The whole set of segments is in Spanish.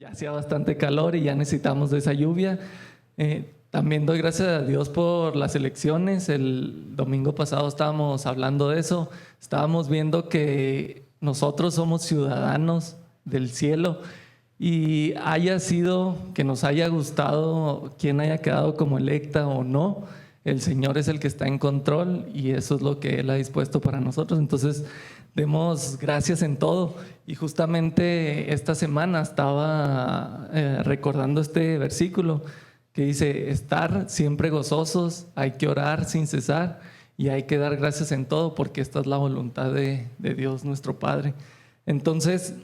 ya hacía bastante calor y ya necesitamos de esa lluvia. También doy gracias a Dios por las elecciones. El domingo pasado estábamos hablando de eso. Estábamos viendo que nosotros somos ciudadanos del cielo y haya sido que nos haya gustado quien haya quedado como electa o no, el Señor es el que está en control y eso es lo que Él ha dispuesto para nosotros. Entonces, demos gracias en todo. Y justamente esta semana estaba recordando este versículo que dice: estar siempre gozosos, hay que orar sin cesar y hay que dar gracias en todo, porque esta es la voluntad de Dios nuestro Padre. Entonces,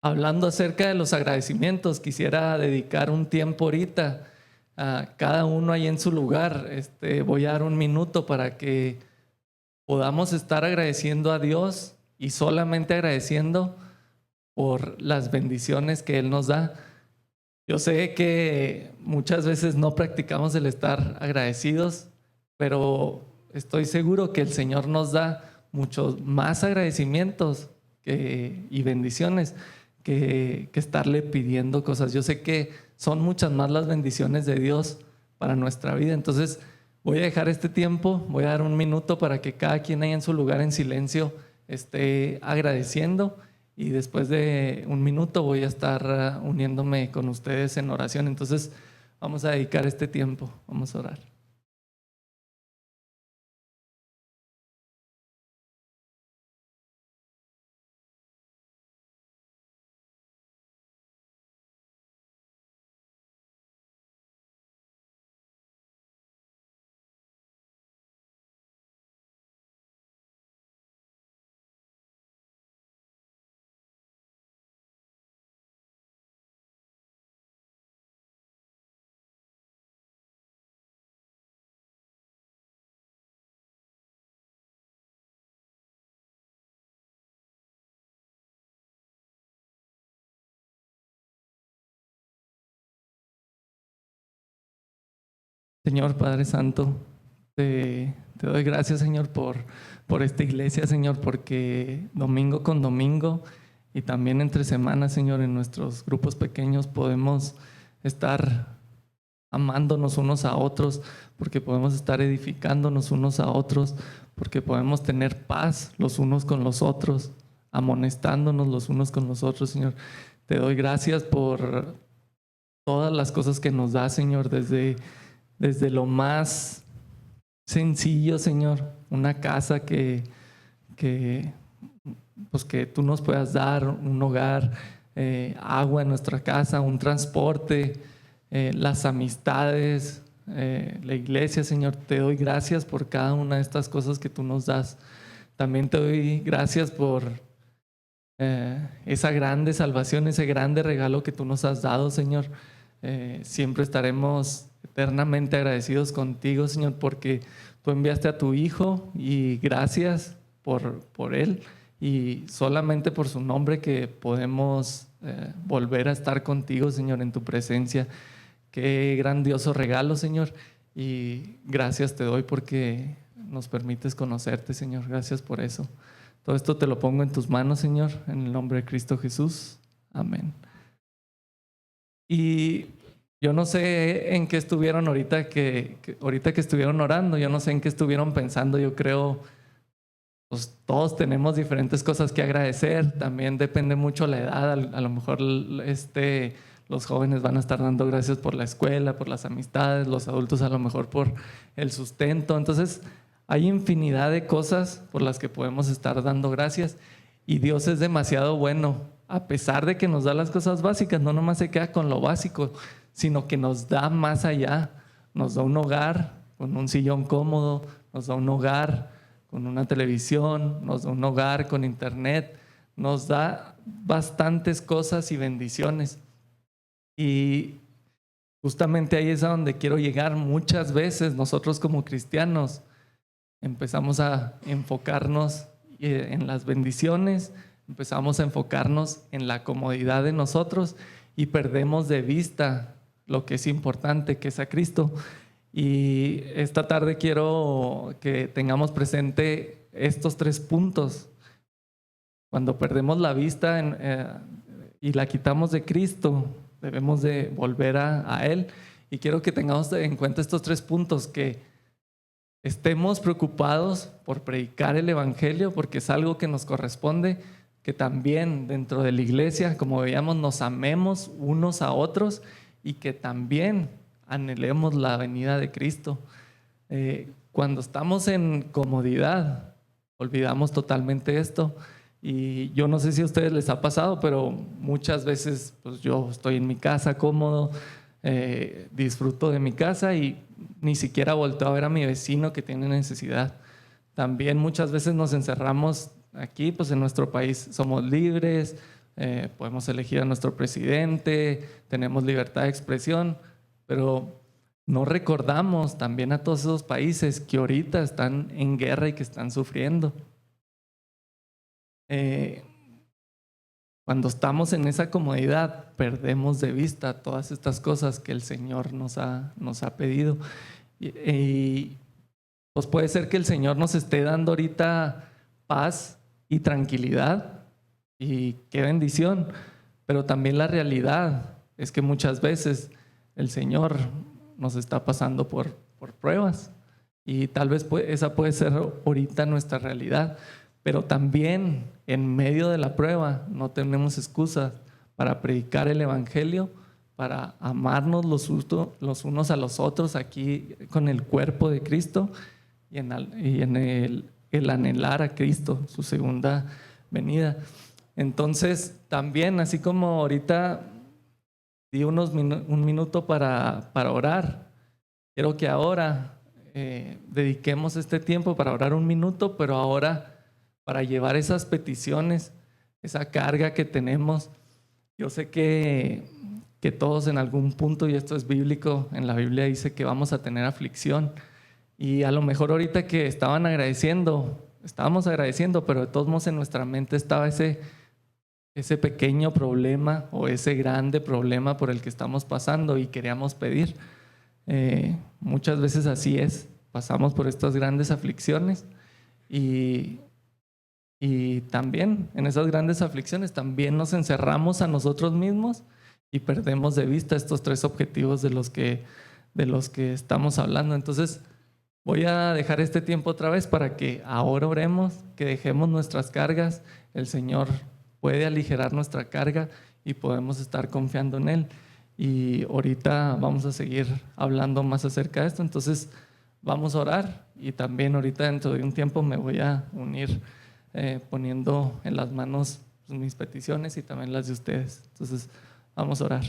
hablando acerca de los agradecimientos, quisiera dedicar un tiempo ahorita a cada uno ahí en su lugar. Voy a dar un minuto para que podamos estar agradeciendo a Dios y solamente agradeciendo por las bendiciones que Él nos da. Yo sé que muchas veces no practicamos el estar agradecidos, pero estoy seguro que el Señor nos da muchos más agradecimientos y bendiciones que estarle pidiendo cosas. Yo sé que son muchas más las bendiciones de Dios para nuestra vida. Entonces voy a dejar este tiempo, voy a dar un minuto para que cada quien ahí en su lugar en silencio esté agradeciendo, y después de un minuto voy a estar uniéndome con ustedes en oración. Entonces vamos a dedicar este tiempo, vamos a orar. Señor Padre Santo, te doy gracias, Señor, por esta iglesia, Señor, porque domingo con domingo y también entre semanas, Señor, en nuestros grupos pequeños podemos estar amándonos unos a otros, porque podemos estar edificándonos unos a otros, porque podemos tener paz los unos con los otros, amonestándonos los unos con los otros, Señor. Te doy gracias por todas las cosas que nos da, Señor, desde lo más sencillo, Señor, una casa pues que tú nos puedas dar, un hogar, agua en nuestra casa, un transporte, las amistades, la iglesia, Señor. Te doy gracias por cada una de estas cosas que tú nos das. También te doy gracias por esa grande salvación, ese grande regalo que tú nos has dado, Señor. Siempre estaremos eternamente agradecidos contigo, Señor, porque tú enviaste a tu Hijo, y gracias por Él, y solamente por su nombre que podemos volver a estar contigo, Señor, en tu presencia. Qué grandioso regalo, Señor, y gracias te doy porque nos permites conocerte, Señor. Gracias por eso. Todo esto te lo pongo en tus manos, Señor, en el nombre de Cristo Jesús. Amén. Y yo no sé en qué estuvieron ahorita ahorita que estuvieron orando, yo no sé en qué estuvieron pensando. Yo creo, pues todos tenemos diferentes cosas que agradecer. También depende mucho la edad. A lo mejor los jóvenes van a estar dando gracias por la escuela, por las amistades, los adultos a lo mejor por el sustento. Entonces hay infinidad de cosas por las que podemos estar dando gracias, y Dios es demasiado bueno. A pesar de que nos da las cosas básicas, no nomás se queda con lo básico, sino que nos da más allá. Nos da un hogar con un sillón cómodo, nos da un hogar con una televisión, nos da un hogar con internet, nos da bastantes cosas y bendiciones. Y justamente ahí es a donde quiero llegar. Muchas veces nosotros como cristianos empezamos a enfocarnos en las bendiciones, empezamos a enfocarnos en la comodidad de nosotros y perdemos de vista lo que es importante, que es a Cristo. Y esta tarde quiero que tengamos presente estos 3 puntos. Cuando perdemos la vista y la quitamos de Cristo, debemos de volver a Él. Y quiero que tengamos en cuenta estos 3 puntos: que estemos preocupados por predicar el Evangelio, porque es algo que nos corresponde; que también dentro de la iglesia, como veíamos, nos amemos unos a otros, y que también anhelemos la venida de Cristo. Cuando estamos en comodidad, olvidamos totalmente esto. Y yo no sé si a ustedes les ha pasado, pero muchas veces pues yo estoy en mi casa cómodo, disfruto de mi casa y ni siquiera volteo a ver a mi vecino que tiene necesidad. También muchas veces nos encerramos aquí, pues en nuestro país somos libres, podemos elegir a nuestro presidente, tenemos libertad de expresión, pero no recordamos también a todos esos países que ahorita están en guerra y que están sufriendo. Cuando estamos en esa comodidad, perdemos de vista todas estas cosas que el Señor nos ha pedido. Y pues puede ser que el Señor nos esté dando ahorita paz y tranquilidad, y qué bendición, pero también la realidad es que muchas veces el Señor nos está pasando por pruebas, y tal vez esa puede ser ahorita nuestra realidad. Pero también en medio de la prueba no tenemos excusas para predicar el Evangelio, para amarnos los unos a los otros aquí con el cuerpo de Cristo, y en el anhelar a Cristo, su segunda venida. Entonces también, así como ahorita di un minuto para orar, quiero que ahora dediquemos este tiempo para orar un minuto, pero ahora para llevar esas peticiones, esa carga que tenemos. Yo sé que todos en algún punto, y esto es bíblico, en la Biblia dice que vamos a tener aflicción, y a lo mejor ahorita que estábamos agradeciendo, pero de todos modos en nuestra mente estaba ese pequeño problema o ese grande problema por el que estamos pasando y queríamos pedir. Muchas veces así es, pasamos por estas grandes aflicciones, y también en esas grandes aflicciones también nos encerramos a nosotros mismos y perdemos de vista estos 3 objetivos de los que estamos hablando. Entonces voy a dejar este tiempo otra vez para que ahora oremos, que dejemos nuestras cargas. El Señor puede aligerar nuestra carga y podemos estar confiando en Él. Y ahorita vamos a seguir hablando más acerca de esto. Entonces vamos a orar, y también ahorita dentro de un tiempo me voy a unir poniendo en las manos mis peticiones y también las de ustedes. Entonces vamos a orar.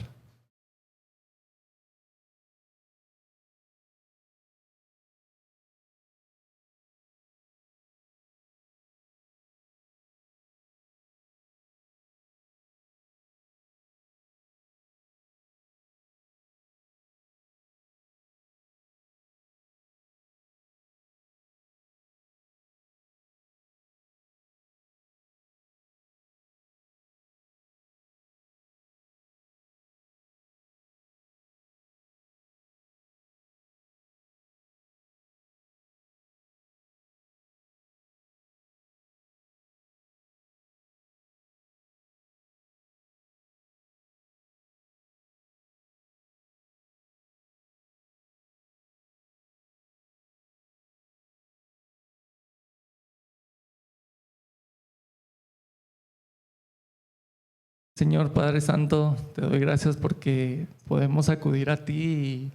Señor Padre Santo, te doy gracias porque podemos acudir a ti,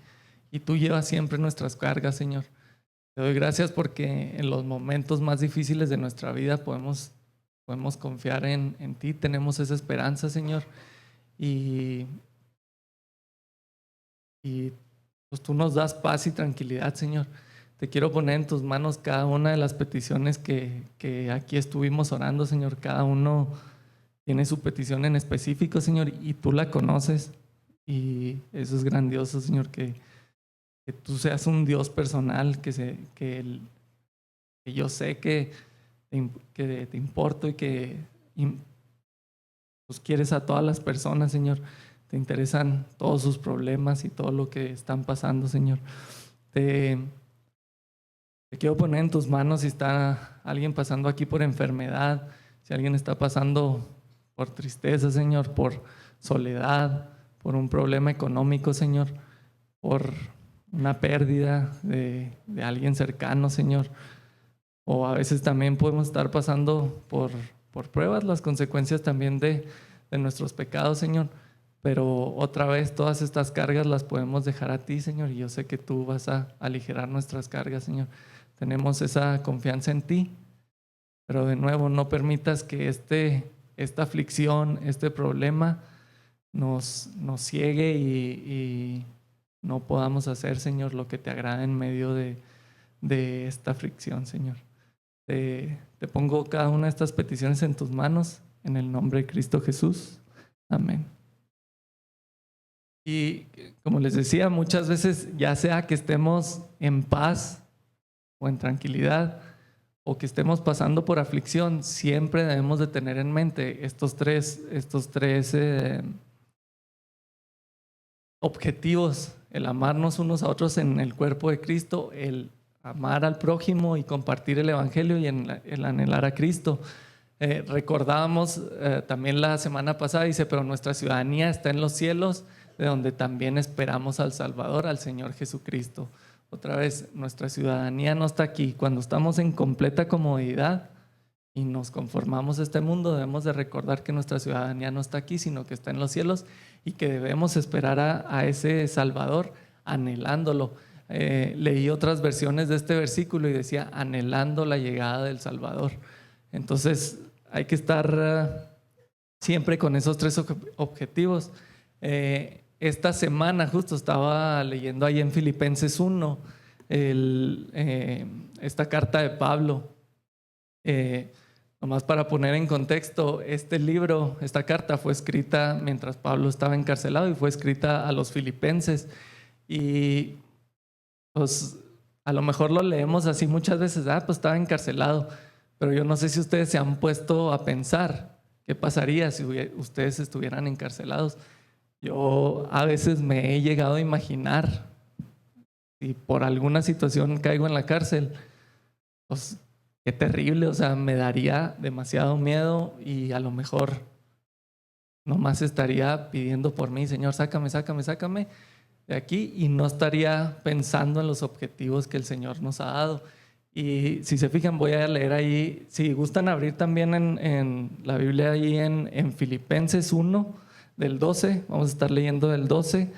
y tú llevas siempre nuestras cargas, Señor. Te doy gracias porque en los momentos más difíciles de nuestra vida podemos confiar en ti, tenemos esa esperanza, Señor. Y pues tú nos das paz y tranquilidad, Señor. Te quiero poner en tus manos cada una de las peticiones que aquí estuvimos orando, Señor. Cada uno tiene su petición en específico, Señor, y tú la conoces. Y eso es grandioso, Señor, que tú seas un Dios personal, que yo sé que te importo, y que pues quieres a todas las personas, Señor. Te interesan todos sus problemas y todo lo que están pasando, Señor. Te quiero poner en tus manos si está alguien pasando aquí por enfermedad, si alguien está pasando por tristeza, Señor, por soledad, por un problema económico, Señor, por una pérdida de alguien cercano, Señor. O a veces también podemos estar pasando por pruebas, las consecuencias también de nuestros pecados, Señor. Pero otra vez todas estas cargas las podemos dejar a ti, Señor, y yo sé que tú vas a aligerar nuestras cargas, Señor. Tenemos esa confianza en ti, pero de nuevo no permitas que esta aflicción, este problema nos ciegue y no podamos hacer, Señor, lo que te agrada en medio de esta aflicción, Señor. Te pongo cada una de estas peticiones en tus manos, en el nombre de Cristo Jesús. Amén. Y como les decía, muchas veces, ya sea que estemos en paz o en tranquilidad, o que estemos pasando por aflicción, siempre debemos de tener en mente estos tres objetivos: el amarnos unos a otros en el cuerpo de Cristo, el amar al prójimo y compartir el evangelio, y el anhelar a Cristo. Recordábamos también la semana pasada, dice, pero nuestra ciudadanía está en los cielos, de donde también esperamos al Salvador, al Señor Jesucristo. Otra vez, nuestra ciudadanía no está aquí. Cuando estamos en completa comodidad y nos conformamos a este mundo, debemos de recordar que nuestra ciudadanía no está aquí, sino que está en los cielos, y que debemos esperar a ese Salvador anhelándolo. Leí otras versiones de este versículo y decía anhelando la llegada del Salvador. Entonces hay que estar siempre con esos tres objetivos. Esta semana justo estaba leyendo ahí en Filipenses 1 esta carta de Pablo. Nomás para poner en contexto, este libro, esta carta fue escrita mientras Pablo estaba encarcelado y fue escrita a los filipenses. Y pues a lo mejor lo leemos así muchas veces, pues estaba encarcelado, pero yo no sé si ustedes se han puesto a pensar qué pasaría si ustedes estuvieran encarcelados. Yo a veces me he llegado a imaginar, si por alguna situación caigo en la cárcel, pues qué terrible, o sea, me daría demasiado miedo y a lo mejor nomás estaría pidiendo por mí, Señor, sácame de aquí, y no estaría pensando en los objetivos que el Señor nos ha dado. Y si se fijan, voy a leer ahí, si gustan abrir también en la Biblia ahí en Filipenses 1, del 12, vamos a estar leyendo del 12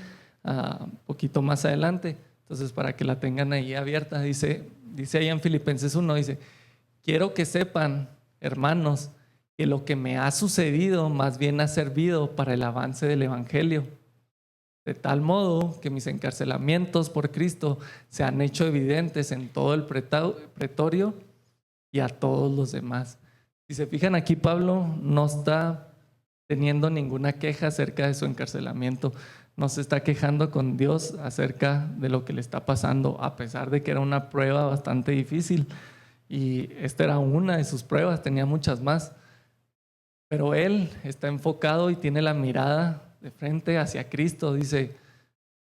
un poquito más adelante. Entonces, para que la tengan ahí abierta, dice ahí en Filipenses 1, dice, quiero que sepan, hermanos, que lo que me ha sucedido más bien ha servido para el avance del evangelio, de tal modo que mis encarcelamientos por Cristo se han hecho evidentes en todo el pretorio y a todos los demás. Si se fijan, aquí Pablo no está teniendo ninguna queja acerca de su encarcelamiento, no se está quejando con Dios acerca de lo que le está pasando, a pesar de que era una prueba bastante difícil, y esta era una de sus pruebas, tenía muchas más, pero él está enfocado y tiene la mirada de frente hacia Cristo. Dice,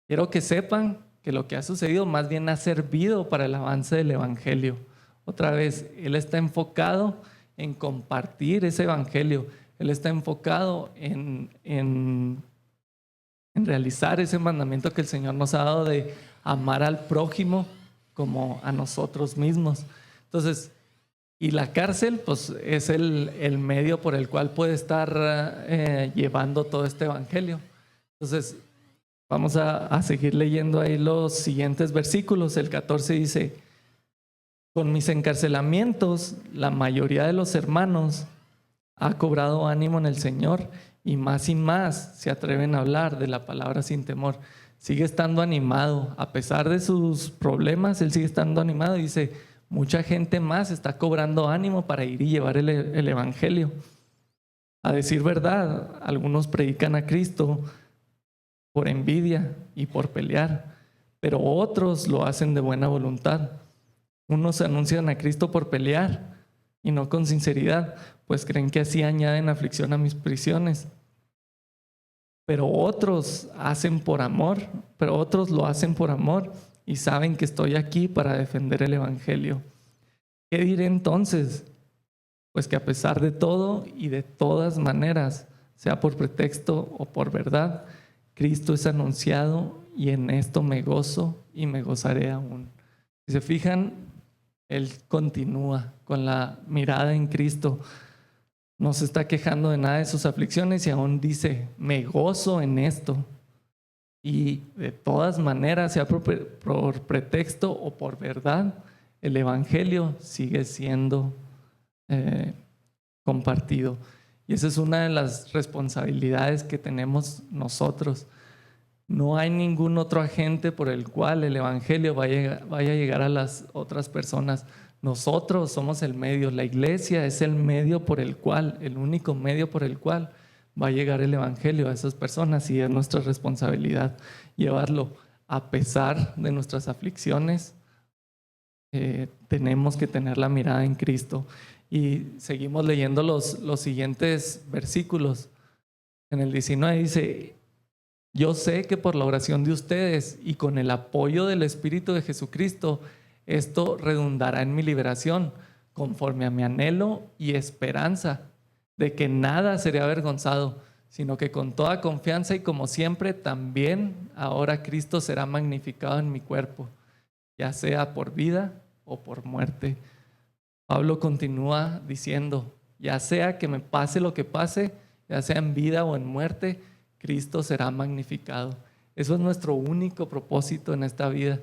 quiero que sepan que lo que ha sucedido más bien ha servido para el avance del evangelio. Otra vez, él está enfocado en compartir ese evangelio. Él está enfocado en realizar ese mandamiento que el Señor nos ha dado de amar al prójimo como a nosotros mismos. Entonces, y la cárcel pues es el medio por el cual puede estar llevando todo este evangelio. Entonces, vamos a seguir leyendo ahí los siguientes versículos. El 14 dice, con mis encarcelamientos la mayoría de los hermanos ha cobrado ánimo en el Señor, y más se atreven a hablar de la palabra sin temor. Sigue estando animado, a pesar de sus problemas, él sigue estando animado. Dice, mucha gente más está cobrando ánimo para ir y llevar el evangelio. A decir verdad, algunos predican a Cristo por envidia y por pelear, pero otros lo hacen de buena voluntad. Unos anuncian a Cristo por pelear y no con sinceridad, pues creen que así añaden aflicción a mis prisiones. Pero otros lo hacen por amor y saben que estoy aquí para defender el evangelio. ¿Qué diré entonces? pues que a pesar de todo y de todas maneras, sea por pretexto o por verdad, Cristo es anunciado y en esto me gozo y me gozaré aún. Si se fijan, Él continúa con la mirada en Cristo. No se está quejando de nada de sus aflicciones y aún dice, me gozo en esto. Y de todas maneras, sea por pretexto o por verdad, el Evangelio sigue siendo compartido. Y esa es una de las responsabilidades que tenemos nosotros. No hay ningún otro agente por el cual el Evangelio vaya a llegar a las otras personas. Nosotros somos el medio, la iglesia es el medio por el cual, el único medio por el cual va a llegar el Evangelio a esas personas, y es nuestra responsabilidad llevarlo. A pesar de nuestras aflicciones, tenemos que tener la mirada en Cristo. Y seguimos leyendo los siguientes versículos. En el 19 dice: yo sé que por la oración de ustedes y con el apoyo del Espíritu de Jesucristo, esto redundará en mi liberación, conforme a mi anhelo y esperanza de que nada seré avergonzado, sino que con toda confianza y como siempre, también ahora Cristo será magnificado en mi cuerpo, ya sea por vida o por muerte. Pablo continúa diciendo, ya sea que me pase lo que pase, ya sea en vida o en muerte, Cristo será magnificado. Eso es nuestro único propósito en esta vida,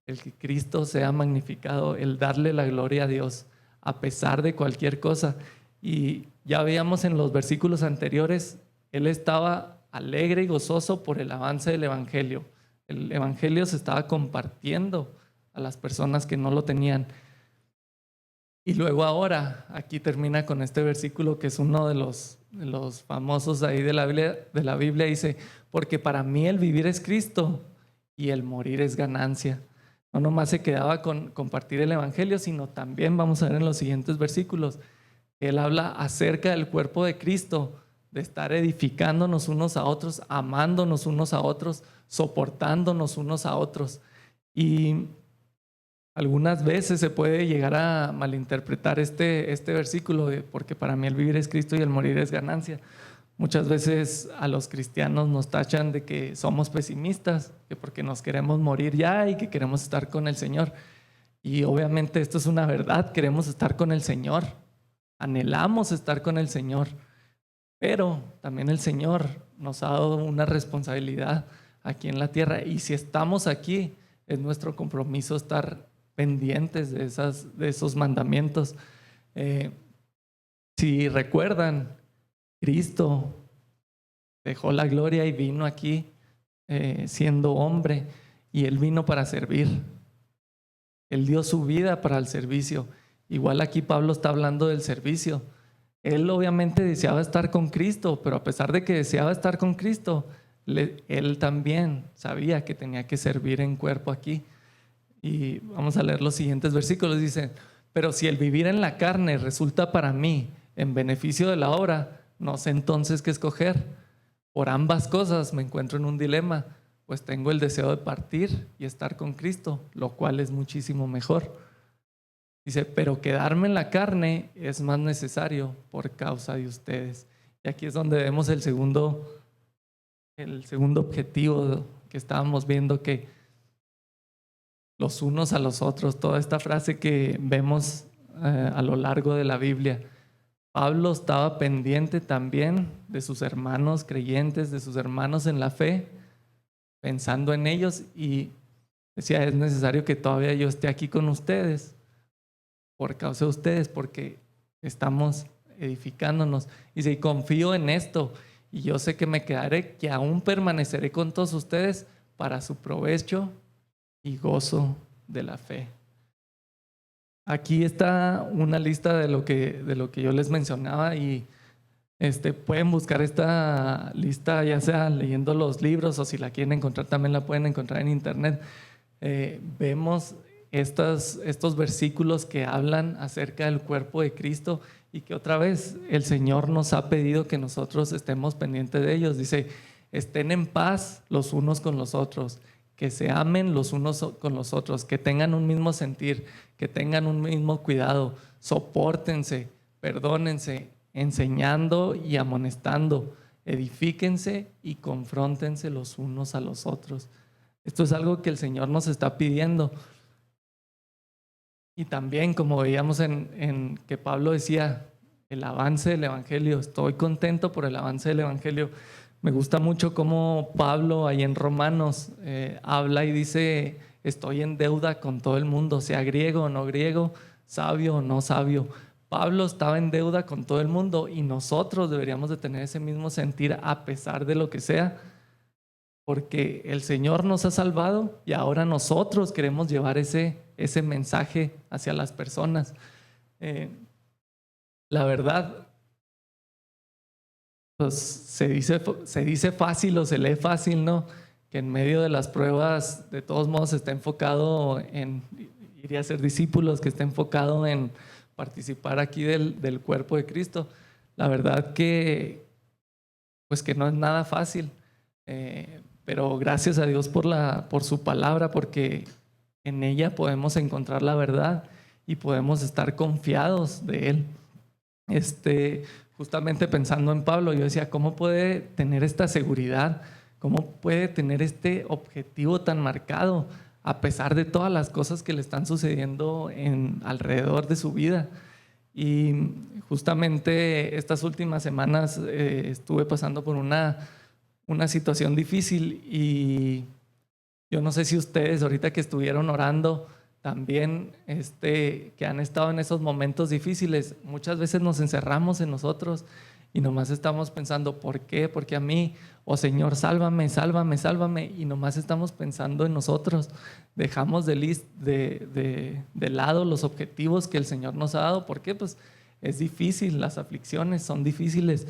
el que Cristo sea magnificado, el darle la gloria a Dios a pesar de cualquier cosa. Y ya veíamos en los versículos anteriores, él estaba alegre y gozoso por el avance del Evangelio. El Evangelio se estaba compartiendo a las personas que no lo tenían. Y luego ahora, aquí termina con este versículo que es uno de los famosos ahí de la Biblia, dice, porque para mí el vivir es Cristo y el morir es ganancia. No nomás se quedaba con compartir el Evangelio, sino también vamos a ver en los siguientes versículos, él habla acerca del cuerpo de Cristo, de estar edificándonos unos a otros, amándonos unos a otros, soportándonos unos a otros. Y algunas veces se puede llegar a malinterpretar este versículo, porque para mí el vivir es Cristo y el morir es ganancia. Muchas veces a los cristianos nos tachan de que somos pesimistas, que porque nos queremos morir ya y que queremos estar con el Señor. Y obviamente esto es una verdad, queremos estar con el Señor, anhelamos estar con el Señor, pero también el Señor nos ha dado una responsabilidad aquí en la tierra, y si estamos aquí, es nuestro compromiso estar pendientes de esos mandamientos. Si recuerdan, Cristo dejó la gloria y vino aquí siendo hombre, y Él vino para servir. Él dio su vida para el servicio. Igual aquí Pablo está hablando del servicio. Él obviamente deseaba estar con Cristo, pero a pesar de que deseaba estar con Cristo, él también sabía que tenía que servir en cuerpo aquí. Y vamos a leer los siguientes versículos. Dice, pero si el vivir en la carne resulta para mí en beneficio de la obra, no sé entonces qué escoger. Por ambas cosas me encuentro en un dilema, pues tengo el deseo de partir y estar con Cristo, lo cual es muchísimo mejor. Dice, pero quedarme en la carne es más necesario por causa de ustedes. Y aquí es donde vemos el segundo objetivo que estábamos viendo, que los unos a los otros, toda esta frase que vemos a lo largo de la Biblia. Pablo estaba pendiente también de sus hermanos creyentes, de sus hermanos en la fe, pensando en ellos, y decía, es necesario que todavía yo esté aquí con ustedes, por causa de ustedes, porque estamos edificándonos. Dice, y confío en esto, y yo sé que me quedaré, que aún permaneceré con todos ustedes para su provecho y gozo de la fe. Aquí está una lista de lo que yo les mencionaba, y pueden buscar esta lista ya sea leyendo los libros, o si la quieren encontrar también la pueden encontrar en internet. Vemos estos versículos que hablan acerca del cuerpo de Cristo, y que otra vez el Señor nos ha pedido que nosotros estemos pendientes de ellos. Dice, estén en paz los unos con los otros, que se amen los unos con los otros, que tengan un mismo sentir, que tengan un mismo cuidado, sopórtense, perdónense, enseñando y amonestando, edifíquense y confróntense los unos a los otros. Esto es algo que el Señor nos está pidiendo. Y también, como veíamos en que Pablo decía, el avance del Evangelio, estoy contento por el avance del Evangelio. Me gusta mucho cómo Pablo ahí en Romanos habla y dice, estoy en deuda con todo el mundo, sea griego o no griego, sabio o no sabio. Pablo estaba en deuda con todo el mundo y nosotros deberíamos de tener ese mismo sentir a pesar de lo que sea, porque el Señor nos ha salvado y ahora nosotros queremos llevar ese mensaje hacia las personas. La verdad, pues se dice fácil o se lee fácil, ¿no? Que en medio de las pruebas, de todos modos, está enfocado en ir a ser discípulos, que está enfocado en participar aquí del cuerpo de Cristo. La verdad que, pues que no es nada fácil. Pero gracias a Dios por su palabra, porque en ella podemos encontrar la verdad y podemos estar confiados de Él. Justamente pensando en Pablo, yo decía, ¿cómo puede tener esta seguridad? ¿Cómo puede tener este objetivo tan marcado a pesar de todas las cosas que le están sucediendo alrededor de su vida? Y justamente estas últimas semanas estuve pasando por una situación difícil y yo no sé si ustedes ahorita que estuvieron orando también que han estado en esos momentos difíciles, muchas veces nos encerramos en nosotros y nomás estamos pensando, ¿por qué? ¿Por qué a mí? O Señor, sálvame, sálvame, sálvame, y nomás estamos pensando en nosotros. Dejamos de lado los objetivos que el Señor nos ha dado. ¿Por qué? Pues es difícil, las aflicciones son difíciles,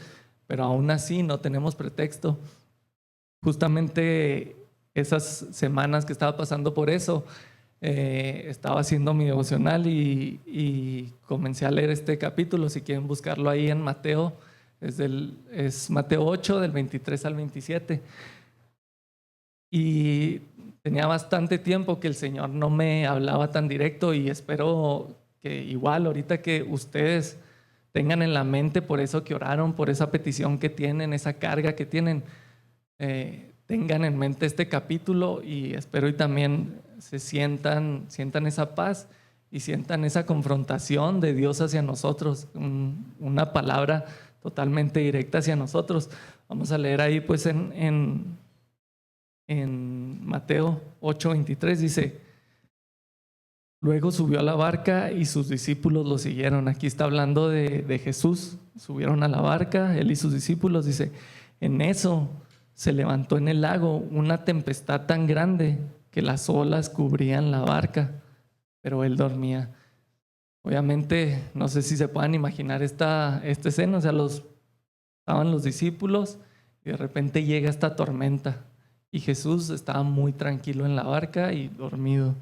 pero aún así no tenemos pretexto. Justamente esas semanas que estaba pasando por eso, estaba haciendo mi devocional y comencé a leer este capítulo. Si quieren buscarlo ahí en Mateo, es Mateo 8 del 23 al 27. Y tenía bastante tiempo que el Señor no me hablaba tan directo y espero que igual ahorita que ustedes tengan en la mente por eso que oraron, por esa petición que tienen, esa carga que tienen, tengan en mente este capítulo y espero y también se sientan esa paz y sientan esa confrontación de Dios hacia nosotros, una palabra totalmente directa hacia nosotros. Vamos a leer ahí pues en Mateo 8:23 dice, luego subió a la barca y sus discípulos lo siguieron. Aquí está hablando de Jesús. Subieron a la barca, él y sus discípulos. Dice, en eso se levantó en el lago una tempestad tan grande que las olas cubrían la barca, pero él dormía. Obviamente, no sé si se puedan imaginar esta escena. O sea, estaban los discípulos y de repente llega esta tormenta y Jesús estaba muy tranquilo en la barca y dormido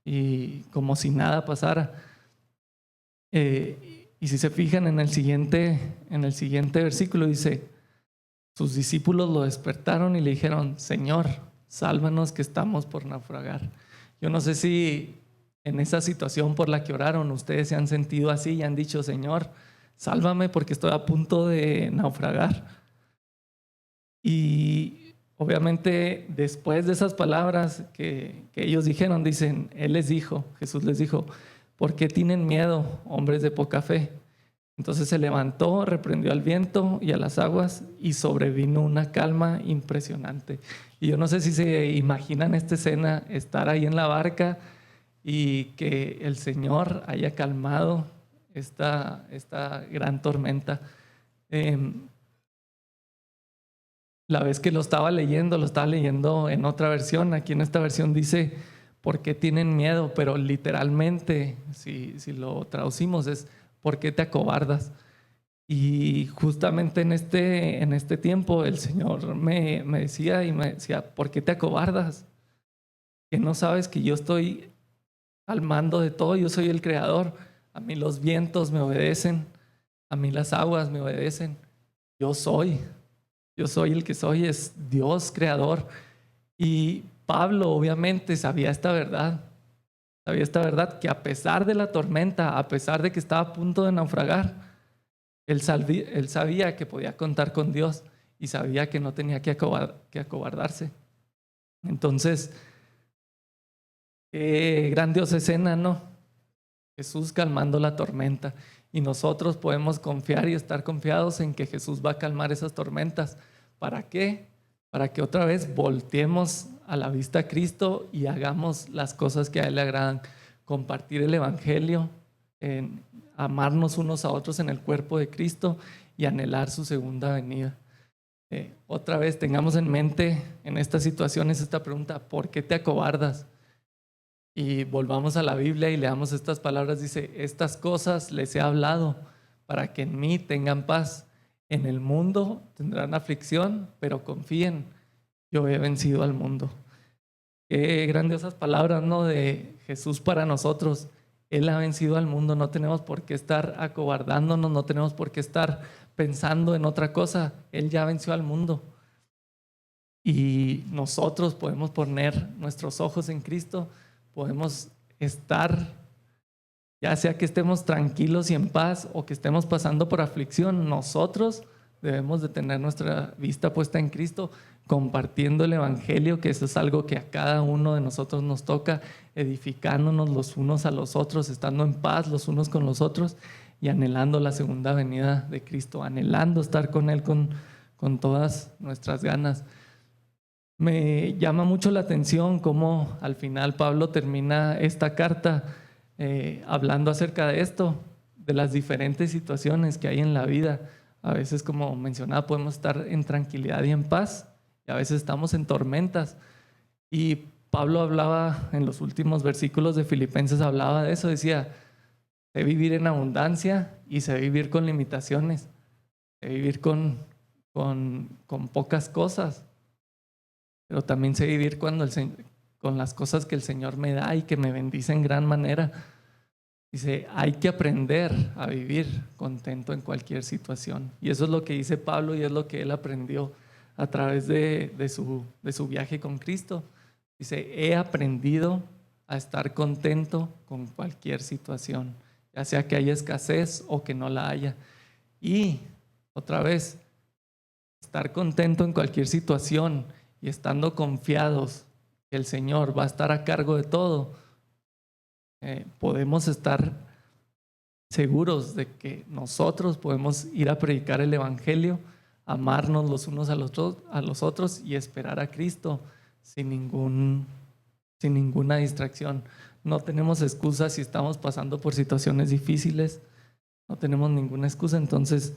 y como si nada pasara. Y si se fijan en el siguiente versículo dice, sus discípulos lo despertaron y le dijeron, Señor, sálvanos que estamos por naufragar. Yo no sé si en esa situación por la que oraron ustedes se han sentido así y han dicho, Señor, sálvame porque estoy a punto de naufragar. Y obviamente después de esas palabras que ellos dijeron, Jesús les dijo, ¿por qué tienen miedo, hombres de poca fe? Entonces se levantó, reprendió al viento y a las aguas y sobrevino una calma impresionante. Y yo no sé si se imaginan esta escena, estar ahí en la barca y que el Señor haya calmado esta gran tormenta. La vez que lo estaba leyendo en otra versión. Aquí en esta versión dice, ¿por qué tienen miedo? Pero literalmente, si lo traducimos, es ¿por qué te acobardas? Y justamente en este tiempo el Señor me decía ¿por qué te acobardas? Que no sabes que yo estoy al mando de todo, yo soy el creador. A mí los vientos me obedecen, a mí las aguas me obedecen. Yo soy el que soy, es Dios creador. Y Pablo obviamente sabía esta verdad que a pesar de la tormenta, a pesar de que estaba a punto de naufragar, Él sabía que podía contar con Dios y sabía que no tenía que acobardarse. Entonces, qué grandiosa escena, ¿no? Jesús calmando la tormenta. Y nosotros podemos confiar y estar confiados en que Jesús va a calmar esas tormentas. ¿Para qué? Para que otra vez volteemos a la vista a Cristo y hagamos las cosas que a Él le agradan. Compartir el Evangelio, en amarnos unos a otros en el cuerpo de Cristo y anhelar su segunda venida. Otra vez tengamos en mente en estas situaciones esta pregunta: ¿por qué te acobardas? Y volvamos a la Biblia y leamos estas palabras. Dice: estas cosas les he hablado para que en mí tengan paz. En el mundo tendrán aflicción, pero confíen, yo he vencido al mundo. Qué grandiosas palabras, ¿no?, de Jesús para nosotros. Él ha vencido al mundo, no tenemos por qué estar acobardándonos, no tenemos por qué estar pensando en otra cosa. Él ya venció al mundo. Y nosotros podemos poner nuestros ojos en Cristo, podemos estar, ya sea que estemos tranquilos y en paz o que estemos pasando por aflicción, nosotros debemos de tener nuestra vista puesta en Cristo, compartiendo el Evangelio, que eso es algo que a cada uno de nosotros nos toca, edificándonos los unos a los otros, estando en paz los unos con los otros y anhelando la segunda venida de Cristo, anhelando estar con Él con todas nuestras ganas. Me llama mucho la atención cómo al final Pablo termina esta carta hablando acerca de esto, de las diferentes situaciones que hay en la vida. A veces, como mencionaba, podemos estar en tranquilidad y en paz, y a veces estamos en tormentas. Y Pablo hablaba en los últimos versículos de Filipenses, hablaba de eso, decía: sé vivir en abundancia y sé vivir con limitaciones, sé vivir con pocas cosas, pero también sé vivir con las cosas que el Señor me da y que me bendice en gran manera. Dice: hay que aprender a vivir contento en cualquier situación. Y eso es lo que dice Pablo y es lo que él aprendió a través de su viaje con Cristo. Dice: he aprendido a estar contento con cualquier situación, ya sea que haya escasez o que no la haya. Y otra vez, estar contento en cualquier situación y estando confiados que el Señor va a estar a cargo de todo, podemos estar seguros de que nosotros podemos ir a predicar el Evangelio, amarnos los unos a los otros y esperar a Cristo sin ninguna distracción. No tenemos excusas si estamos pasando por situaciones difíciles, no tenemos ninguna excusa. Entonces,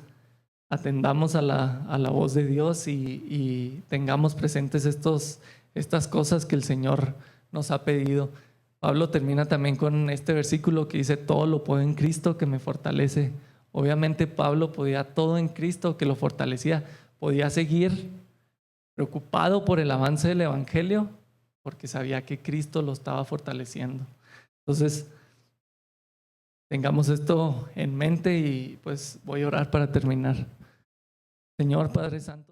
atendamos a la voz de Dios y tengamos presentes estas cosas que el Señor nos ha pedido. Pablo termina también con este versículo que dice: todo lo puedo en Cristo que me fortalece. Obviamente Pablo podía todo en Cristo que lo fortalecía. Podía seguir preocupado por el avance del Evangelio porque sabía que Cristo lo estaba fortaleciendo. Entonces, tengamos esto en mente y pues voy a orar para terminar. Señor Padre Santo.